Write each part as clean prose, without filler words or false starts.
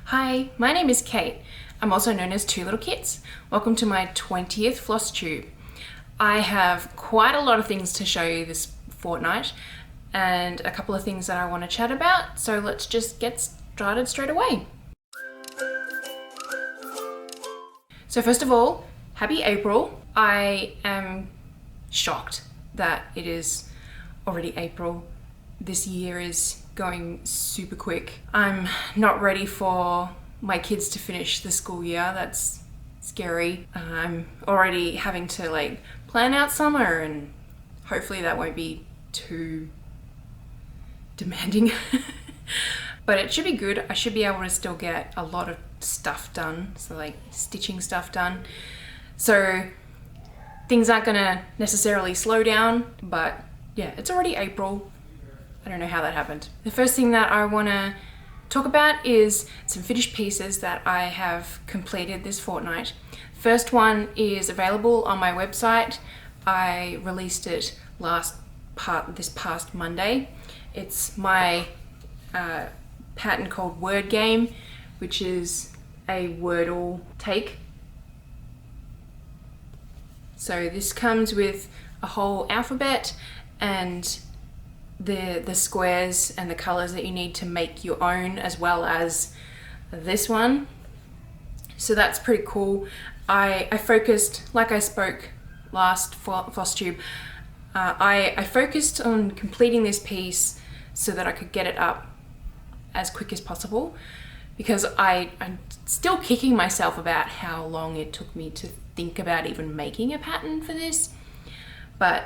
Hi, my name is Kate. I'm also known as Two Little Kits. Welcome to my 20th FlossTube. I have quite a lot of things to show you this fortnight and a couple of things that I want to chat about, so let's just get started straight away. So first of all, happy April. I am shocked that it is already April. This year is going super quick. I'm not ready for my kids to finish the school year. That's scary. I'm already having to plan out summer, and hopefully that won't be too demanding. But it should be good. I should be able to still get a lot of stuff done, so like stitching stuff done. So things aren't gonna necessarily slow down, but yeah, it's already April. I don't know how that happened. The first thing that I want to talk about is some finished pieces that I have completed this fortnight. First one is available on my website. I released it this past Monday. It's my pattern called Word Game, which is a Wordle take. So this comes with a whole alphabet and the squares and the colors that you need to make your own, as well as this one. So that's pretty cool. I focused, like I spoke last FlossTube, I focused on completing this piece so that I could get it up as quick as possible, because I'm still kicking myself about how long it took me to think about even making a pattern for this. But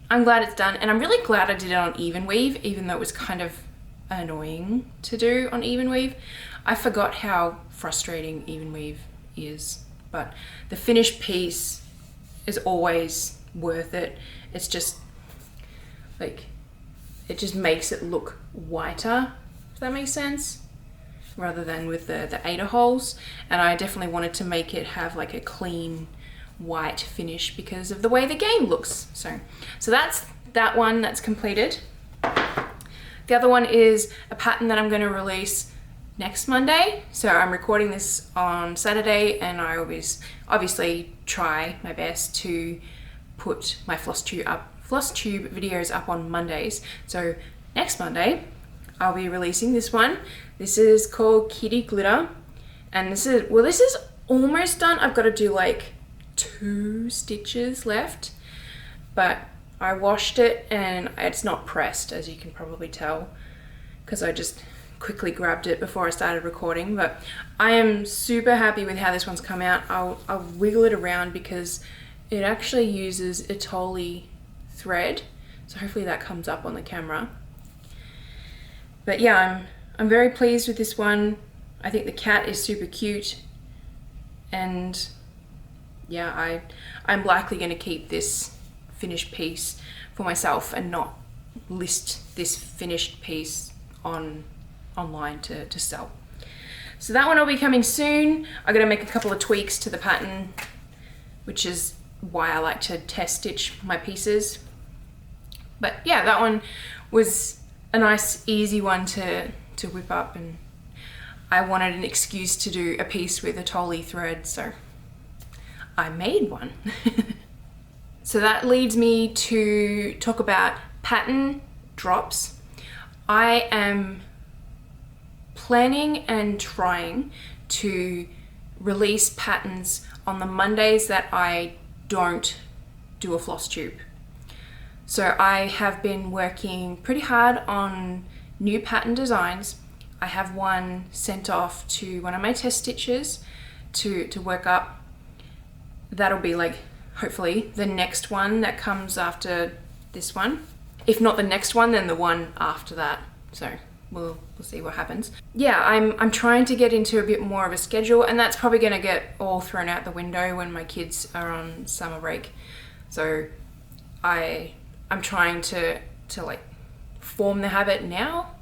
I'm glad it's done, and I'm really glad I did it on even weave, even though it was kind of annoying to do on even weave. I forgot how frustrating even weave is, but the finished piece is always worth it. It's just it just makes it look whiter, if that makes sense, rather than with the Ada holes. And I definitely wanted to make it have like a clean white finish because of the way the game looks. So that's that one that's completed. The other one is a pattern that I'm going to release next Monday. So I'm recording this on Saturday, and I always obviously try my best to put my FlossTube videos up on Mondays. So next Monday I'll be releasing this one. This is called Kitty Glitter, and this is almost done. I've got to do like 2 stitches left, but I washed it and it's not pressed, as you can probably tell, because I just quickly grabbed it before I started recording. But I am super happy with how this one's come out. I'll wiggle it around because it actually uses a thread, so hopefully that comes up on the camera. But yeah, I'm very pleased with this one. I think the cat is super cute, and yeah, I'm likely going to keep this finished piece for myself and not list this finished piece online to sell. So that one will be coming soon. I'm going to make a couple of tweaks to the pattern, which is why I like to test stitch my pieces. But yeah, that one was a nice easy one to whip up, and I wanted an excuse to do a piece with a thread, so I made one. So that leads me to talk about pattern drops. I am planning and trying to release patterns on the Mondays that I don't do a FlossTube. So I have been working pretty hard on new pattern designs. I have one sent off to one of my test stitchers to work up. That'll be hopefully the next one that comes after this one. If not the next one, then the one after that. So we'll see what happens. Yeah, I'm trying to get into a bit more of a schedule, and that's probably gonna get all thrown out the window when my kids are on summer break. So I'm trying to form the habit now,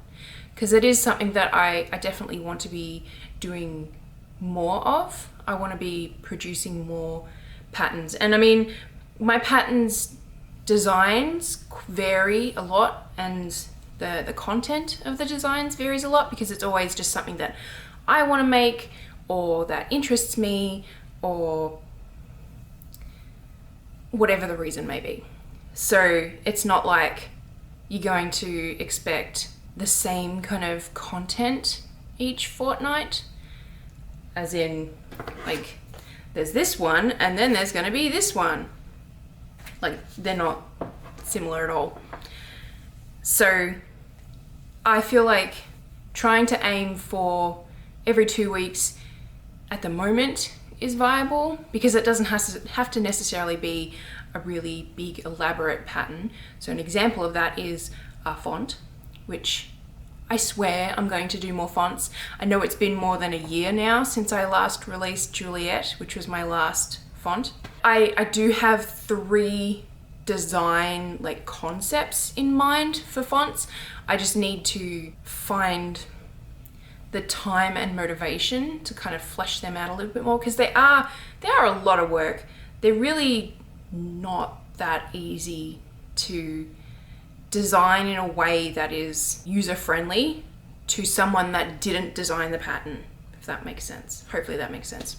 because it is something that I definitely want to be doing more of. I want to be producing more patterns, and I mean, my patterns designs vary a lot, and the content of the designs varies a lot, because it's always just something that I want to make or that interests me or whatever the reason may be. So it's not like you're going to expect the same kind of content each fortnight, as in like there's this one and then there's going to be this one. Like they're not similar at all. So I feel like trying to aim for every 2 weeks at the moment is viable, because it doesn't have to necessarily be a really big elaborate pattern. So an example of that is a font, which I swear I'm going to do more fonts. I know it's been more than a year now since I last released Juliet, which was my last font. I do have 3 design like concepts in mind for fonts. I just need to find the time and motivation to kind of flesh them out a little bit more, because they are a lot of work. They're really not that easy to design in a way that is user-friendly to someone that didn't design the pattern, if that makes sense. Hopefully that makes sense.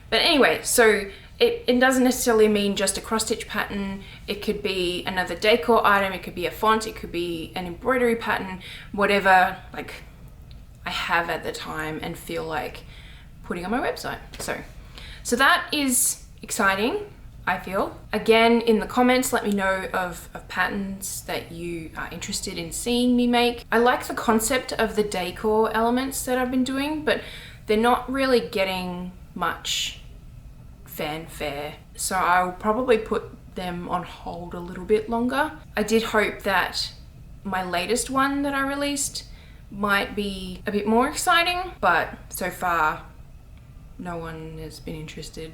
But anyway, so it doesn't necessarily mean just a cross-stitch pattern. It could be another decor item, it could be a font, it could be an embroidery pattern, whatever like I have at the time and feel like putting on my website. So that is exciting, I feel. Again, in the comments, let me know of patterns that you are interested in seeing me make. I like the concept of the decor elements that I've been doing, but they're not really getting much fanfare. So I'll probably put them on hold a little bit longer. I did hope that my latest one that I released might be a bit more exciting, but so far no one has been interested.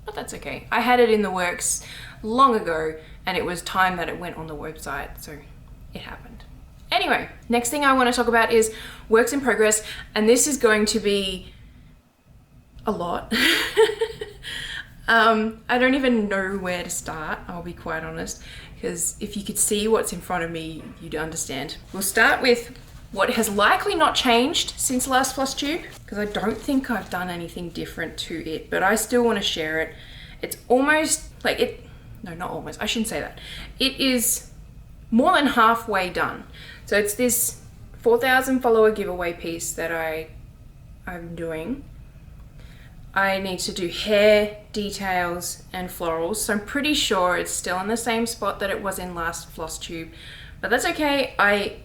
But that's okay. I had it in the works long ago and it was time that it went on the website, so it happened. Anyway, next thing I want to talk about is works in progress, and this is going to be a lot. I don't even know where to start, I'll be quite honest, because if you could see what's in front of me, you'd understand. We'll start with what has likely not changed since last FlossTube, because I don't think I've done anything different to it, but I still want to share it. It's almost like it, no, not almost, I shouldn't say that. It is more than halfway done. So it's this 4,000 follower giveaway piece that I'm doing. I need to do hair, details, and florals. So I'm pretty sure it's still in the same spot that it was in last FlossTube, but that's okay. I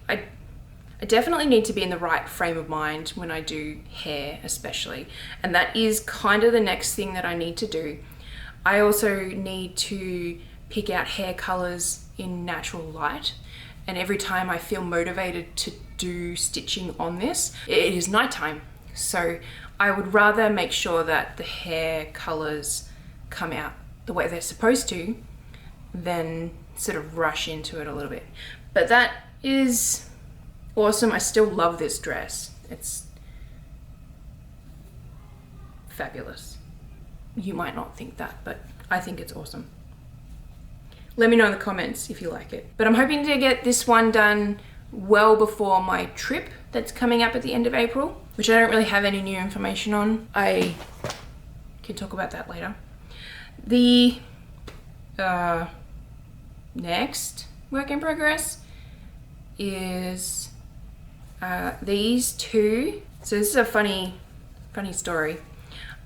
definitely need to be in the right frame of mind when I do hair especially, and that is kind of the next thing that I need to do. I also need to pick out hair colors in natural light, and every time I feel motivated to do stitching on this, it is nighttime. So I would rather make sure that the hair colors come out the way they're supposed to than sort of rush into it a little bit. But that is awesome. I still love this dress. It's fabulous. You might not think that, but I think it's awesome. Let me know in the comments if you like it. But I'm hoping to get this one done well before my trip that's coming up at the end of April, which I don't really have any new information on. I can talk about that later. The next work in progress is these two. So this is a funny story.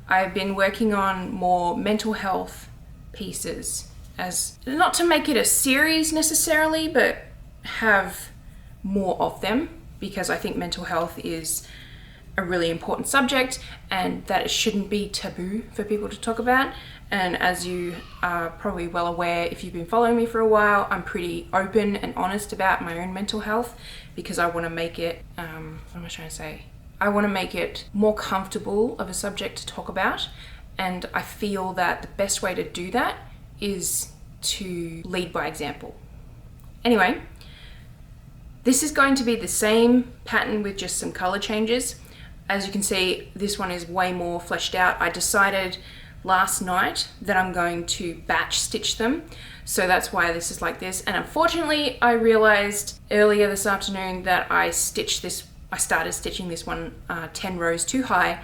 I've been working on more mental health pieces, as not to make it a series necessarily, but have more of them, because I think mental health is a really important subject and that it shouldn't be taboo for people to talk about. And as you are probably well aware, if you've been following me for a while, I'm pretty open and honest about my own mental health, because I want to make it, what am I trying to say? I want to make it more comfortable of a subject to talk about, and I feel that the best way to do that is to lead by example. Anyway, this is going to be the same pattern with just some color changes. As you can see, this one is way more fleshed out. I decided last night that I'm going to batch stitch them, so that's why this is like this. And unfortunately, I realized earlier this afternoon that I stitched this I started stitching this one 10 rows too high.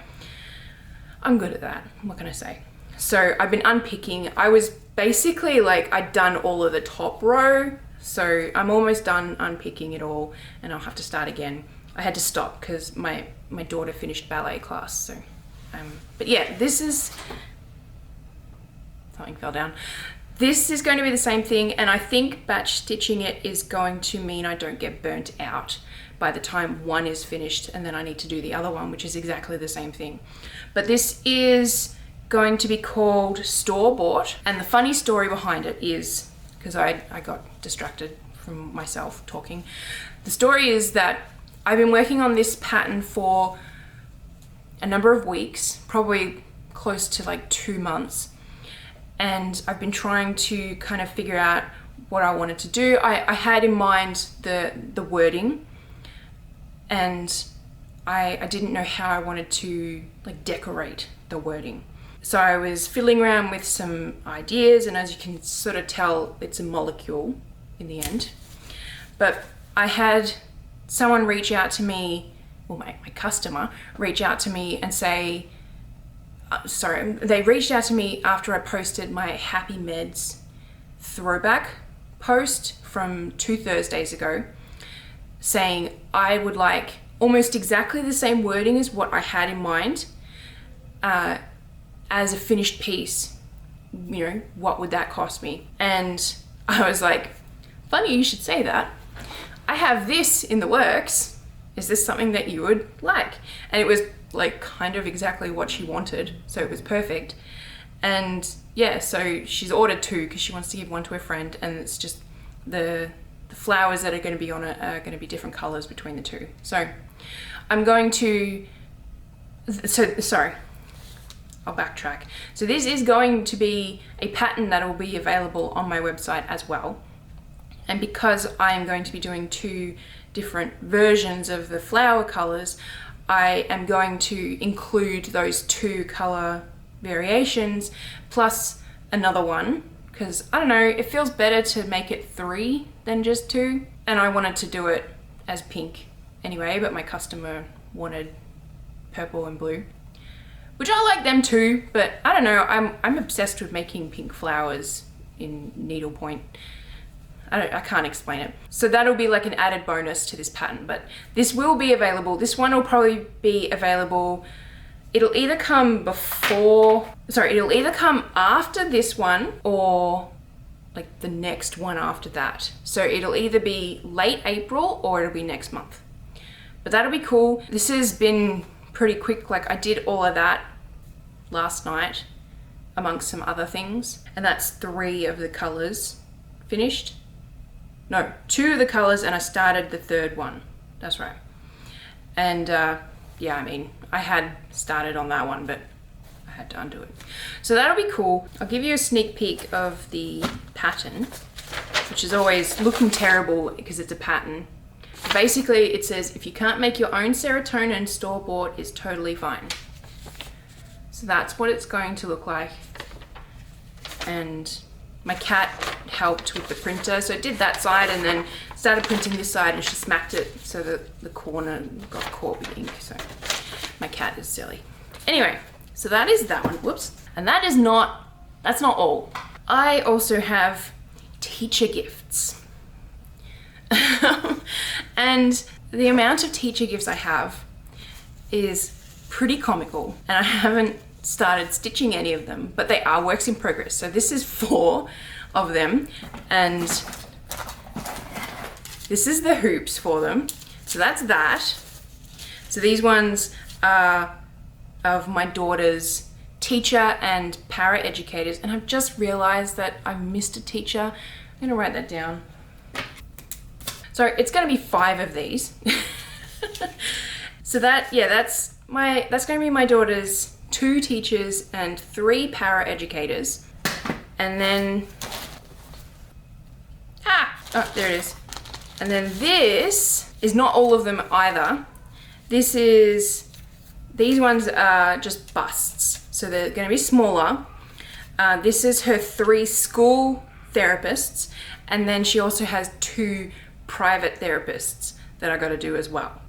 I'm good at that, what can I say? So I've been unpicking. I was basically like, I'd done all of the top row, so I'm almost done unpicking it all, and I'll have to start again. I had to stop because my daughter finished ballet class, so but yeah, this is, something fell down. This is going to be the same thing, and I think batch stitching it is going to mean I don't get burnt out by the time one is finished, and then I need to do the other one, which is exactly the same thing. But this is going to be called Store Bought, and the funny story behind it is, because I got distracted from myself talking, the story is that I've been working on this pattern for a number of weeks, probably close to like 2 months, and I've been trying to kind of figure out what I wanted to do. I had in mind the wording, and I didn't know how I wanted to like decorate the wording. So I was fiddling around with some ideas, and as you can sort of tell, it's a molecule in the end. But I had someone reach out to me, well, my customer reach out to me and say, they reached out to me after I posted my Happy Meds throwback post from 2 Thursdays ago, saying I would like almost exactly the same wording as what I had in mind as a finished piece. You know, what would that cost me? And I was like, funny you should say that. I have this in the works. Is this something that you would like? And it was like kind of exactly what she wanted, so it was perfect. And yeah, so she's ordered 2 because she wants to give one to her friend, and it's just the flowers that are going to be on it are going to be different colors between the 2. So I'm going to, sorry, I'll backtrack. So this is going to be a pattern that will be available on my website as well. And because I am going to be doing 2 different versions of the flower colors, I am going to include those 2 color variations plus another one, because I don't know, it feels better to make it 3 than just 2. And I wanted to do it as pink anyway, but my customer wanted purple and blue, which I like them too, but I don't know, I'm obsessed with making pink flowers in needlepoint. I can't explain it. So that'll be like an added bonus to this pattern, but this will be available. This one will probably be available. It'll either come it'll either come after this one or like the next one after that. So it'll either be late April or it'll be next month. But that'll be cool. This has been pretty quick. Like I did all of that last night amongst some other things. And that's 3 of the colors finished. No, 2 of the colors, and I started the 3rd one. That's right. And yeah, I mean, I had started on that one, but I had to undo it. So that'll be cool. I'll give you a sneak peek of the pattern, which is always looking terrible because it's a pattern. Basically, it says, if you can't make your own serotonin, store-bought is totally fine. So that's what it's going to look like. And my cat helped with the printer, so it did that side and then started printing this side, and she smacked it so that the corner got caught with ink. So my cat is silly. Anyway, so that is that one. Whoops. And that's not all. I also have teacher gifts. And the amount of teacher gifts I have is pretty comical, and I haven't started stitching any of them, but they are works in progress. So this is 4 of them, and this is the hoops for them. So that's that. So these ones are of my daughter's teacher and para educators, and I've just realized that I missed a teacher. I'm gonna write that down. So it's gonna be 5 of these. So that's gonna be my daughter's 2 teachers and 3 para educators. And then, oh, there it is. And then this is not all of them either. These ones are just busts, so they're gonna be smaller. This is her 3 school therapists, and then she also has 2 private therapists that I gotta do as well.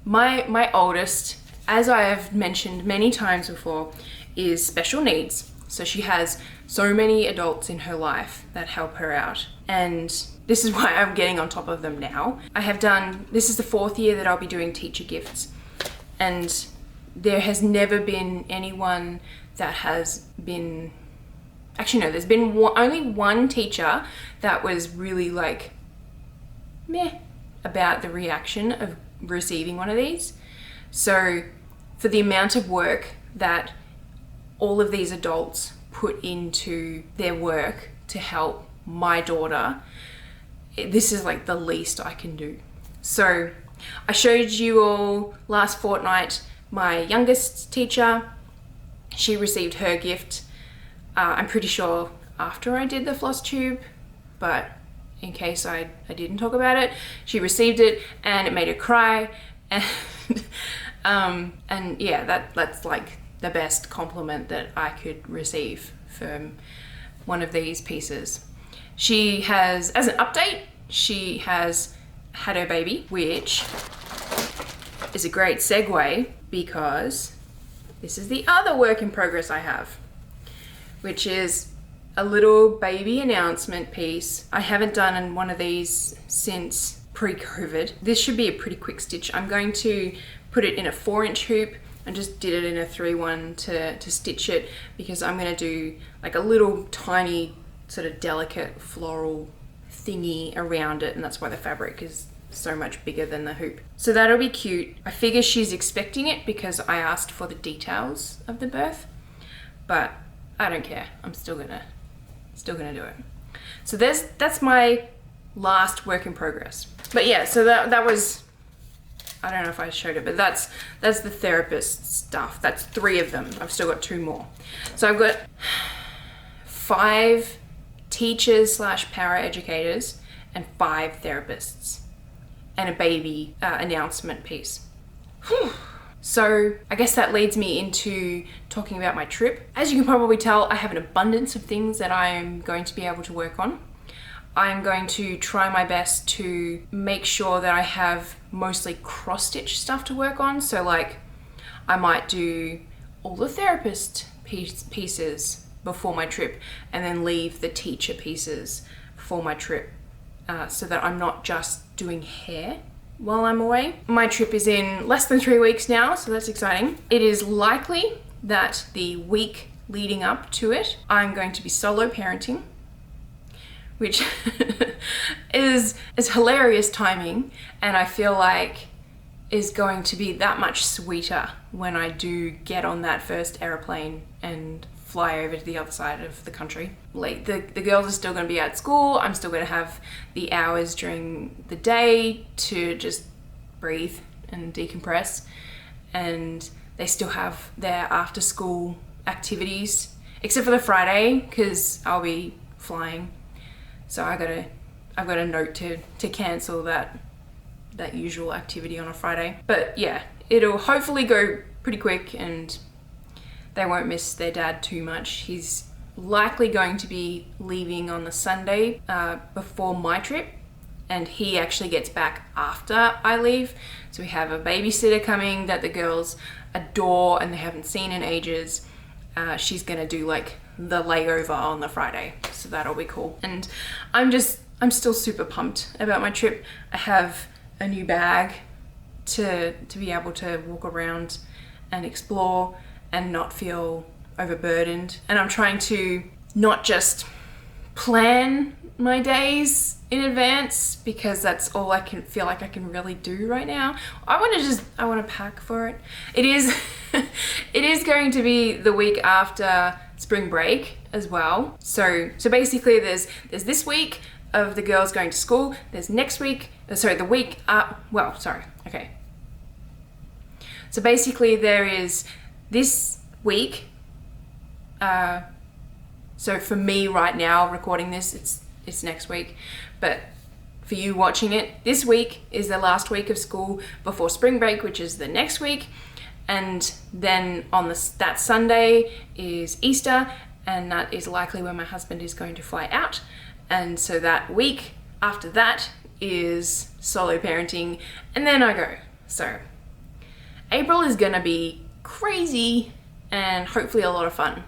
My oldest, as I have mentioned many times before, is special needs. So she has so many adults in her life that help her out. And this is why I'm getting on top of them now. This is the 4th year that I'll be doing teacher gifts. And there has never been anyone that has been, actually no, there's been only one teacher that was really like, meh, about the reaction of receiving one of these. So for the amount of work that all of these adults put into their work to help my daughter, this is like the least I can do. So I showed you all last fortnight my youngest teacher. She received her gift, I'm pretty sure after I did the FlossTube, but in case I didn't talk about it, she received it and it made her cry. And yeah, that's like the best compliment that I could receive from one of these pieces. She has, as an update, she has had her baby, which is a great segue because this is the other work in progress I have, which is a little baby announcement piece. I haven't done one of these since pre-COVID. This should be a pretty quick stitch. I'm going to put it in a 4-inch hoop and just did it in a 3-1 to stitch it, because I'm going to do like a little tiny sort of delicate floral thingy around it, and that's why the fabric is so much bigger than the hoop. So that'll be cute. I figure she's expecting it because I asked for the details of the birth, but I don't care. I'm still gonna do it. So that's my last work in progress. But yeah, so that was, I don't know if I showed it, but that's the therapist stuff. That's 3 of them. I've still got 2 more. So I've got 5 teachers / para educators and 5 therapists and a baby announcement piece. Whew. So I guess that leads me into talking about my trip. As you can probably tell, I have an abundance of things that I am going to be able to work on. I'm going to try my best to make sure that I have mostly cross-stitch stuff to work on. So like I might do all the therapist pieces before my trip and then leave the teacher pieces for my trip, so that I'm not just doing hair while I'm away. My trip is in less than 3 weeks now, so that's exciting. It is likely that the week leading up to it, I'm going to be solo parenting, which is hilarious timing, and I feel like is going to be that much sweeter when I do get on that first airplane and fly over to the other side of the country. Like the girls are still going to be at school. I'm still going to have the hours during the day to just breathe and decompress, and they still have their after school activities, except for the Friday because I'll be flying. So I've got a note to cancel that usual activity on a Friday. But yeah, it'll hopefully go pretty quick and they won't miss their dad too much. He's likely going to be leaving on the Sunday before my trip, and he actually gets back after I leave. So we have a babysitter coming that the girls adore and they haven't seen in ages. She's gonna do like the layover on the Friday, so that'll be cool. And I'm still super pumped about my trip. I have a new bag to be able to walk around and explore and not feel overburdened. And I'm trying to not just plan my days in advance, because that's all I can feel like I can really do right now. I want to pack for it. It is going to be the week after spring break as well. So basically there's this week of the girls going to school. There's next week, the week up, okay. So basically there is this week, so for me right now recording this, it's next week, but for you watching it, this week is the last week of school before spring break, which is the next week, and then on that Sunday is Easter, and that is likely when my husband is going to fly out, and so that week after that is solo parenting, and then I go. So April is gonna be crazy and hopefully a lot of fun.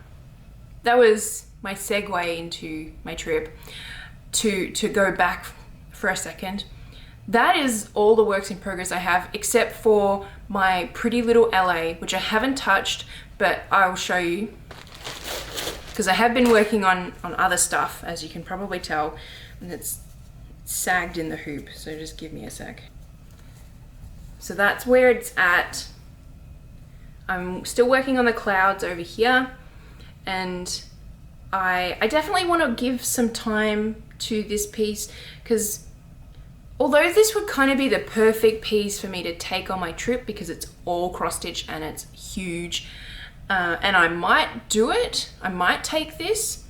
That was my segue into my trip. To go back for a second, that is all the works in progress I have, except for my Pretty Little LA, which I haven't touched, but I'll show you, because I have been working on other stuff, as you can probably tell, and it's sagged in the hoop, so just give me a sec. So that's where it's at. I'm still working on the clouds over here, and I definitely want to give some time to this piece, because although this would kind of be the perfect piece for me to take on my trip because it's all cross stitch and it's huge, and I might do it, I might take this,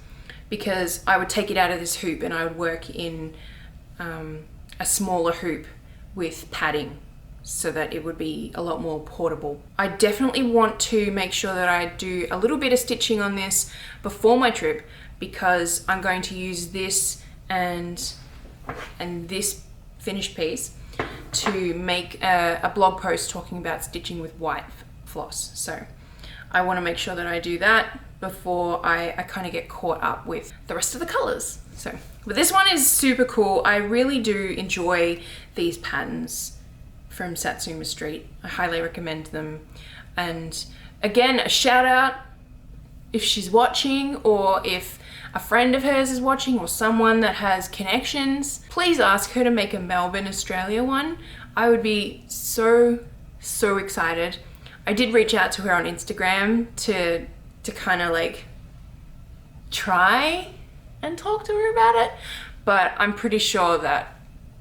because I would take it out of this hoop and I would work in a smaller hoop with padding so that it would be a lot more portable. I definitely want to make sure that I do a little bit of stitching on this before my trip, because I'm going to use this and this finished piece to make a blog post talking about stitching with white floss. So I want to make sure that I do that before I kind of get caught up with the rest of the colors. So, but this one is super cool. I really do enjoy these patterns from Satsuma Street. I highly recommend them. And again, a shout out if she's watching, or if a friend of hers is watching, or someone that has connections, please ask her to make a Melbourne, Australia one. I would be so excited. I did reach out to her on Instagram to kind of like try and talk to her about it, but I'm pretty sure that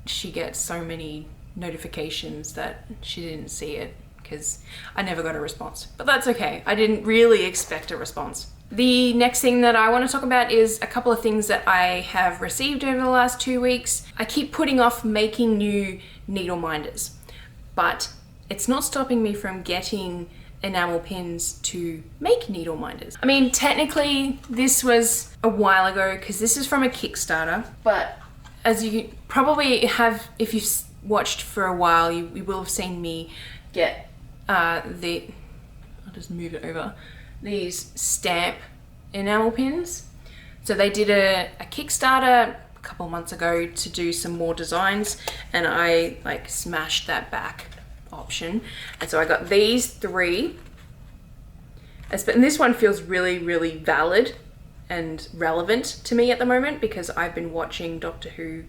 she gets so many notifications that she didn't see it, because I never got a response. But that's okay. I didn't really expect a response. The next thing that I want to talk about is a couple of things that I have received over the last 2 weeks. I keep putting off making new needle minders, but it's not stopping me from getting enamel pins to make needle minders. I mean, technically this was a while ago because this is from a Kickstarter, but as you probably have, if you've watched for a while, you will have seen me get I'll just move it over, these stamp enamel pins. So they did a Kickstarter a couple of months ago to do some more designs, and I like smashed that back option, and so I got these 3, and this one feels really valid and relevant to me at the moment, because I've been watching Doctor Who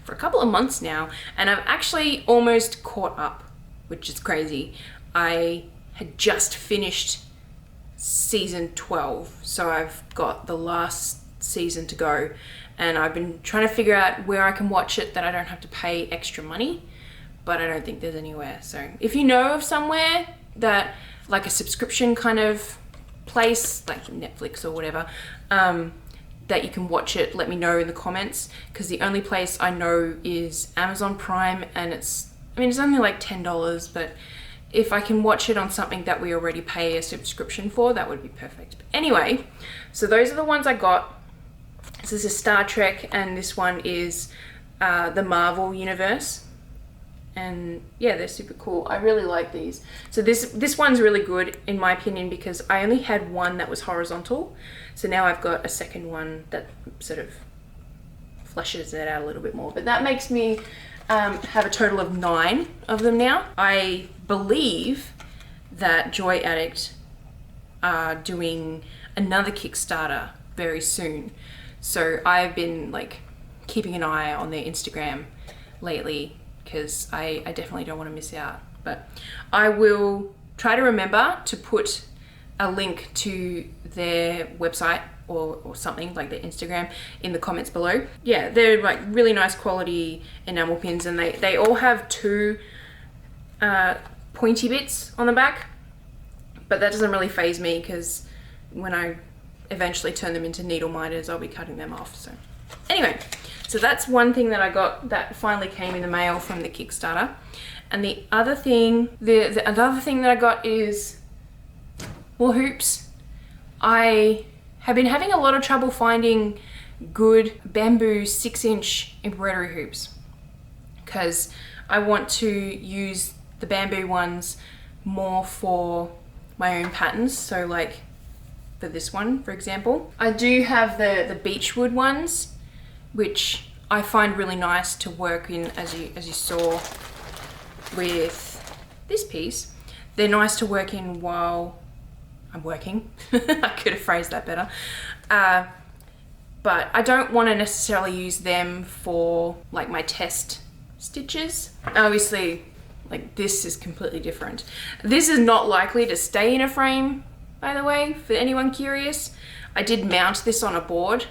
for a couple of months now, and I've actually almost caught up, which is crazy. I had just finished season 12, so I've got the last season to go, and I've been trying to figure out where I can watch it that I don't have to pay extra money, but I don't think there's anywhere. So if you know of somewhere that, like a subscription kind of place, like Netflix or whatever, that you can watch it, let me know in the comments, because the only place I know is Amazon Prime, and it's only like $10, but if I can watch it on something that we already pay a subscription for, that would be perfect. But anyway, so those are the ones I got. This is a Star Trek, and this one is the Marvel Universe. And yeah, they're super cool. I really like these. So this one's really good in my opinion, because I only had one that was horizontal. So now I've got a second one that sort of fleshes it out a little bit more. But that makes me have a total of 9 of them now. I believe that Joy Addict are doing another Kickstarter very soon. So I've been like keeping an eye on their Instagram lately, because I definitely don't want to miss out. But I will try to remember to put a link to their website or something, like their Instagram, in the comments below. Yeah, they're like really nice quality enamel pins, and they all have 2 pointy bits on the back, but that doesn't really faze me, because when I eventually turn them into needle minders, I'll be cutting them off. So anyway, so that's one thing that I got that finally came in the mail from the Kickstarter. And the other thing, another thing that I got is more hoops. I have been having a lot of trouble finding good bamboo 6-inch embroidery hoops, because I want to use the bamboo ones more for my own patterns. So like for this one, for example, I do have the beechwood ones, which I find really nice to work in, as you saw with this piece. They're nice to work in while I'm working. I could have phrased that better. But I don't want to necessarily use them for like my test stitches. Obviously, like this is completely different. This is not likely to stay in a frame, by the way, for anyone curious. I did mount this on a board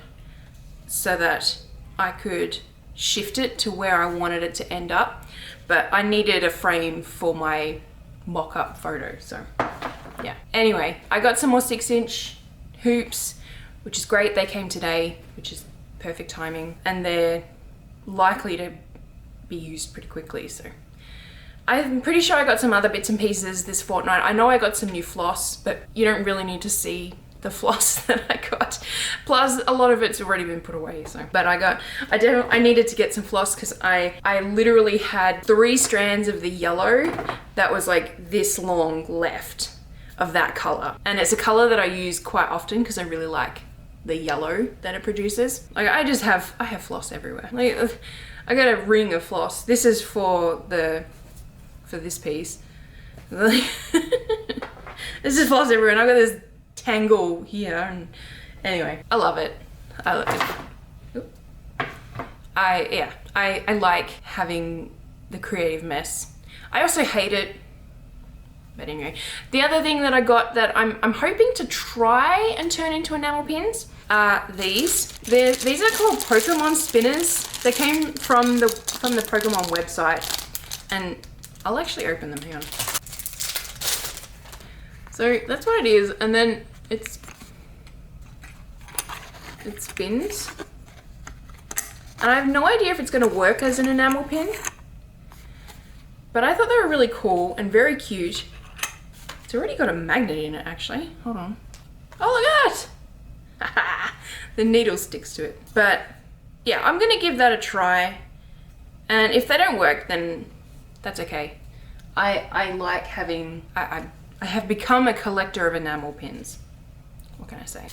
so that I could shift it to where I wanted it to end up, but I needed a frame for my mock-up photo, so yeah. Anyway, I got some more 6-inch hoops, which is great. They came today, which is perfect timing, and they're likely to be used pretty quickly, so. I'm pretty sure I got some other bits and pieces this fortnight. I know I got some new floss, but you don't really need to see the floss that I got. Plus, a lot of it's already been put away, so. But I needed to get some floss because I literally had 3 strands of the yellow that was like this long left of that color. And it's a color that I use quite often because I really like the yellow that it produces. Like I have floss everywhere. Like I got a ring of floss. This is for this piece. This is floss everywhere, and I've got this tangle here, and anyway, I love it. I love it. I like having the creative mess. I also hate it, but anyway. The other thing that I got that I'm hoping to try and turn into enamel pins are these. These are called Pokemon spinners. They came from the Pokemon website, and I'll actually open them, hang on. So that's what it is, and then it spins. And I have no idea if it's gonna work as an enamel pin, but I thought they were really cool and very cute. It's already got a magnet in it, actually. Hold on. Oh, look at that! The needle sticks to it. But yeah, I'm gonna give that a try. And if they don't work, then that's okay. I like having, I have become a collector of enamel pins. What can I say?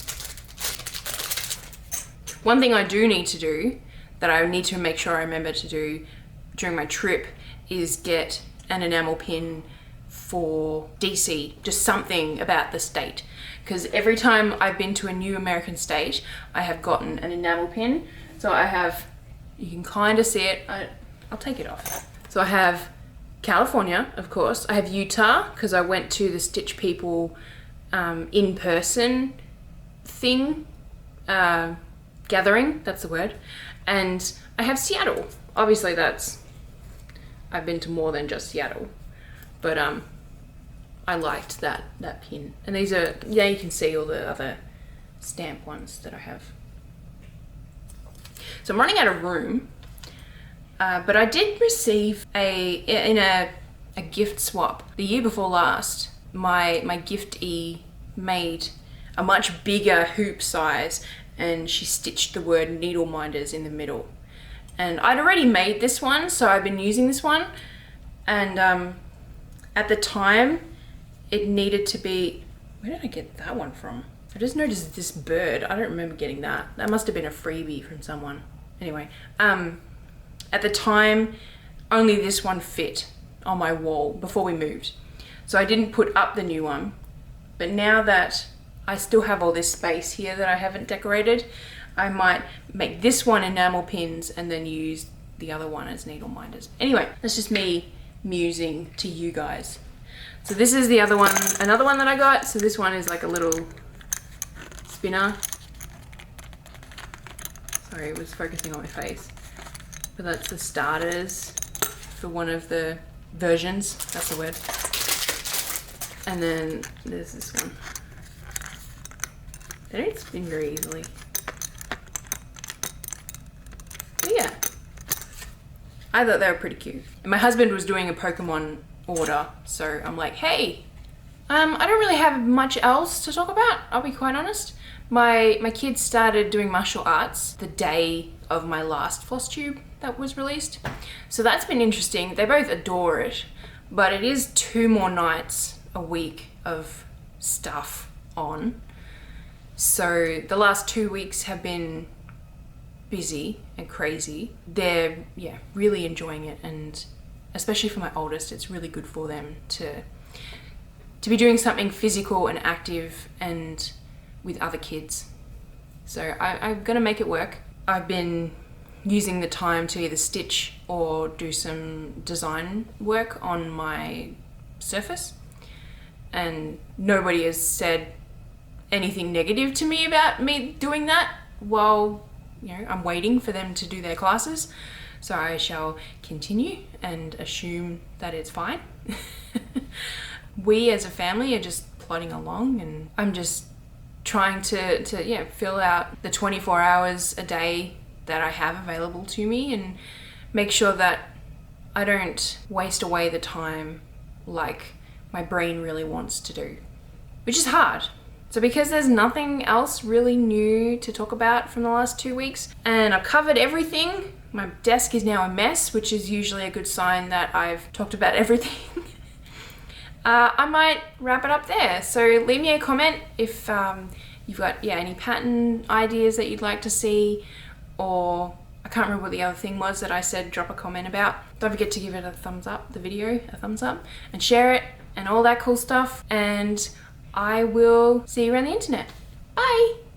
One thing I do need to do, that I need to make sure I remember to do during my trip, is get an enamel pin for DC, just something about the state. Because every time I've been to a new American state, I have gotten an enamel pin. So I have, you can kind of see it, I'll take it off. So I have California, of course. I have Utah, because I went to the Stitch People in-person thing, gathering, that's the word. And I have Seattle. Obviously I've been to more than just Seattle, but I liked that pin. And these are, yeah, you can see all the other stamp ones that I have. So I'm running out of room. But I did receive in a gift swap the year before last. My giftee made a much bigger hoop size, and she stitched the word needle minders in the middle. And I'd already made this one, so I've been using this one. And at the time, it needed to be, where did I get that one from? I just noticed this bird. I don't remember getting that. That must have been a freebie from someone. Anyway, at the time, only this one fit on my wall before we moved. So I didn't put up the new one. But now that I still have all this space here that I haven't decorated, I might make this one enamel pins and then use the other one as needle minders. Anyway, that's just me musing to you guys. So this is the other one, another one that I got. So this one is like a little spinner. Sorry, it was focusing on my face. But that's the starters for one of the versions, that's the word. And then there's this one. They don't spin very easily. But yeah, I thought they were pretty cute. And my husband was doing a Pokemon order, so I'm like, hey, I don't really have much else to talk about, I'll be quite honest. My kids started doing martial arts the day of my last FlossTube that was released. So that's been interesting. They both adore it, but it is 2 more nights a week of stuff on. So the last 2 weeks have been busy and crazy. They're really enjoying it, and especially for my oldest, it's really good for them to be doing something physical and active and with other kids. So I'm gonna make it work. I've been using the time to either stitch or do some design work on my surface, and nobody has said anything negative to me about me doing that while I'm waiting for them to do their classes. So I shall continue and assume that it's fine. We as a family are just plodding along, and I'm just trying to fill out the 24 hours a day that I have available to me and make sure that I don't waste away the time like my brain really wants to do, which is hard. So because there's nothing else really new to talk about from the last 2 weeks, and I've covered everything, my desk is now a mess, which is usually a good sign that I've talked about everything. I might wrap it up there. So leave me a comment if you've got any pattern ideas that you'd like to see, or I can't remember what the other thing was that I said drop a comment about. Don't forget to give it a thumbs up, the video a thumbs up, and share it and all that cool stuff. And I will see you around the internet. Bye!